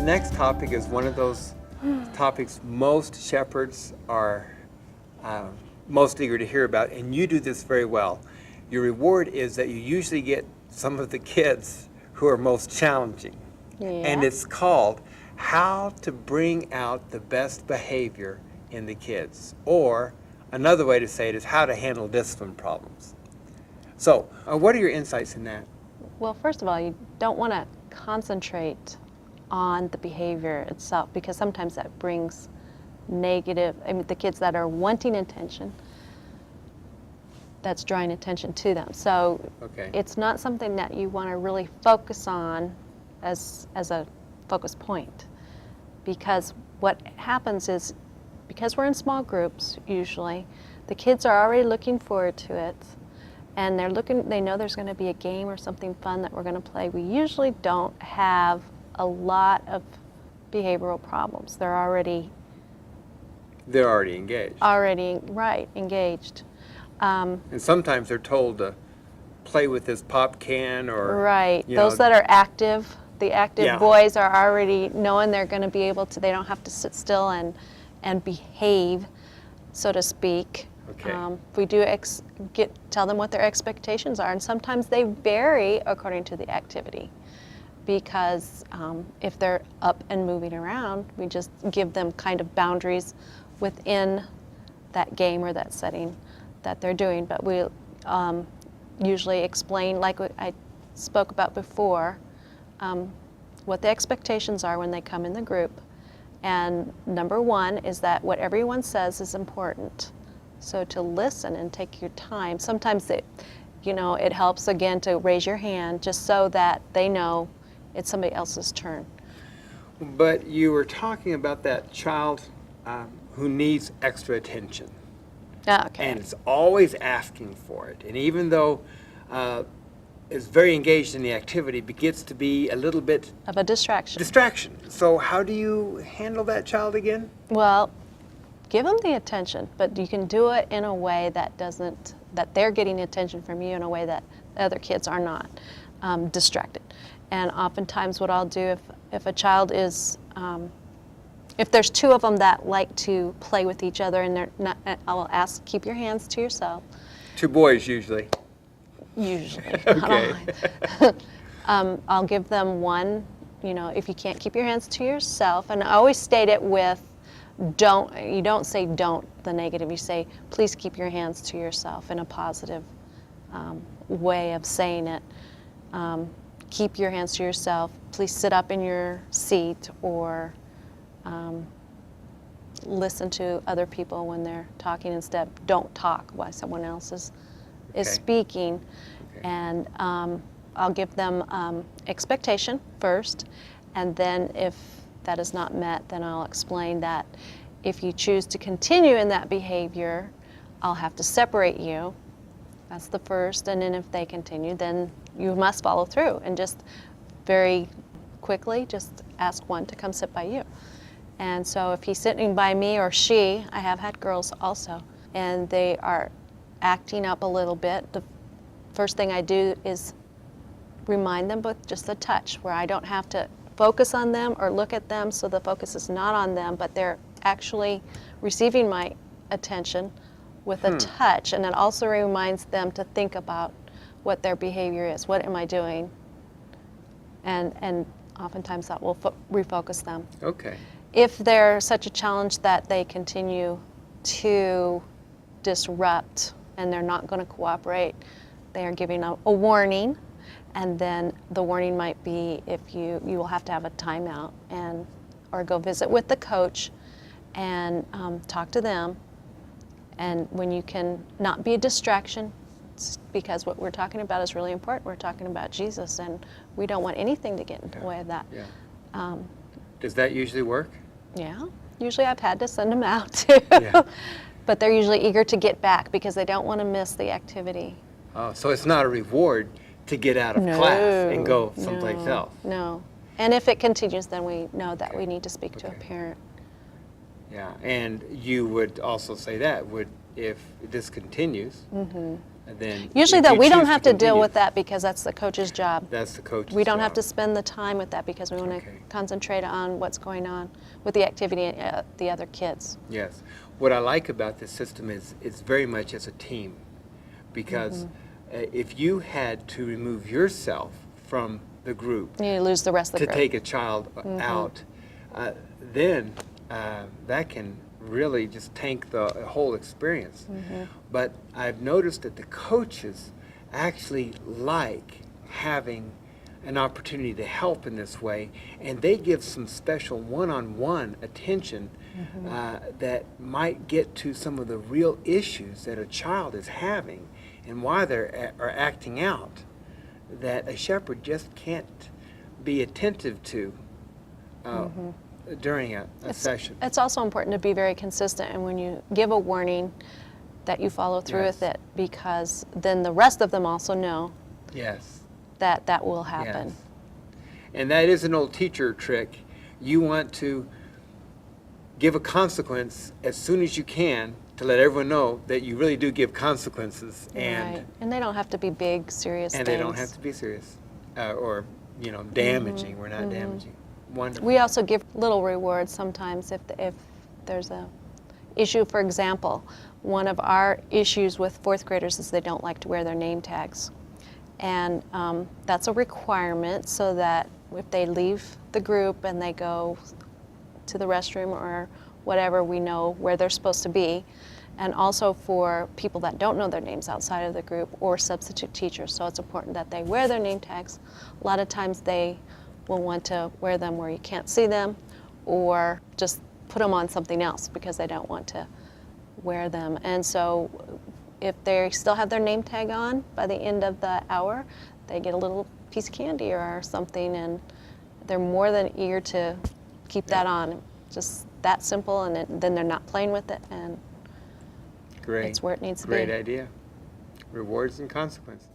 the next topic is one of those topics most shepherds are most eager to hear about, and you do this very well. Your reward is that you usually get some of the kids who are most challenging. Yeah. And it's called How to Bring Out the Best Behavior in the Kids. Or another way to say it is How to Handle Discipline Problems. So, what are your insights in that? Well, first of all, you don't want to concentrate on the behavior itself, because sometimes that brings negative, the kids that are wanting attention, that's drawing attention to them. So it's not something that you want to really focus on as a focus point, because what happens is, because we're in small groups usually, the kids are already looking forward to it, and they know there's going to be a game or something fun that we're going to play. We usually don't have a lot of behavioral problems. They're already engaged. Engaged. And sometimes they're told to play with this pop can or... Right. Those that are active, the active boys are already knowing they're going to be able to, they don't have to sit still and behave, so to speak. Okay. We do tell them what their expectations are, and sometimes they vary according to the activity. Because if they're up and moving around, we just give them kind of boundaries within that game or that setting that they're doing. But we usually explain, like I spoke about before, what the expectations are when they come in the group. And number one is that what everyone says is important. So to listen and take your time. Sometimes it helps, again, to raise your hand just so that they know it's somebody else's turn. But you were talking about that child who needs extra attention. Okay. And it's always asking for it. And even though is very engaged in the activity, but gets to be a little bit... of a distraction. So how do you handle that child again? Well, give them the attention, but you can do it in a way that they're getting attention from you in a way that other kids are not distracted. And oftentimes what I'll do if a child is, if there's two of them that like to play with each other, and I will ask, keep your hands to yourself. Two boys usually. Usually. Okay. I'll give them one, if you can't keep your hands to yourself, and I always state it with, you don't say don't, the negative, you say, please keep your hands to yourself, in a positive way of saying it. Keep your hands to yourself. Please sit up in your seat, or listen to other people when they're talking instead. Don't talk while someone else is speaking. Okay. And I'll give them expectation first, and then if that is not met, then I'll explain that if you choose to continue in that behavior, I'll have to separate you. That's the first, and then if they continue, then you must follow through, and just very quickly just ask one to come sit by you. And so if he's sitting by me, or she, I have had girls also, and they are acting up a little bit, the first thing I do is remind them with just a touch, where I don't have to focus on them or look at them, so the focus is not on them, but they're actually receiving my attention with a touch. And that also reminds them to think about what their behavior is. What am I doing? And oftentimes that will refocus them. Okay. If they're such a challenge that they continue to disrupt and they're not going to cooperate, they are giving a warning. And then the warning might be, if you will have to have a timeout, or go visit with the coach and talk to them. And when you can not be a distraction, because what we're talking about is really important. We're talking about Jesus, and we don't want anything to get in the way of that. Yeah. Does that usually work? Yeah. Usually I've had to send them out too. Yeah. But they're usually eager to get back because they don't want to miss the activity. Oh, so it's not a reward to get out of class and go someplace else. No. And if it continues, then we know that we need to speak to a parent. Yeah, and you would also say that if this continues, then Usually, if though, you we don't choose have to deal continue, with that because that's the coach's job. That's the coach's We don't have job. to spend the time with that because we want to Okay. concentrate on what's going on with the activity and the other kids. Yes. What I like about this system is it's very much as a team, because if you had to remove yourself from the group You lose the rest of the to group. take a child out, then that can really just tank the whole experience. But I've noticed that the coaches actually like having an opportunity to help in this way, and they give some special one-on-one attention that might get to some of the real issues that a child is having and why they are acting out, that a shepherd just can't be attentive to during a session. It's also important to be very consistent, and when you give a warning, that you follow through with Yes. it, because then the rest of them also know Yes. that that will happen. Yes. And that is an old teacher trick. You want to give a consequence as soon as you can to let everyone know that you really do give consequences, and Right. And they don't have to be big, serious and things. they don't have to be serious or damaging. We're not damaging. Wonderful. We also give little rewards sometimes if there's a issue. For example, one of our issues with fourth graders is they don't like to wear their name tags. And that's a requirement, so that if they leave the group and they go to the restroom or whatever, we know where they're supposed to be. And also for people that don't know their names outside of the group or substitute teachers. So it's important that they wear their name tags. A lot of times they will want to wear them where you can't see them, or just put them on something else because they don't want to wear them. And so if they still have their name tag on by the end of the hour, they get a little piece of candy or something, and they're more than eager to keep that on. Just that simple, and then they're not playing with it, and Great. it's where it needs to be. Great idea. Rewards and consequences.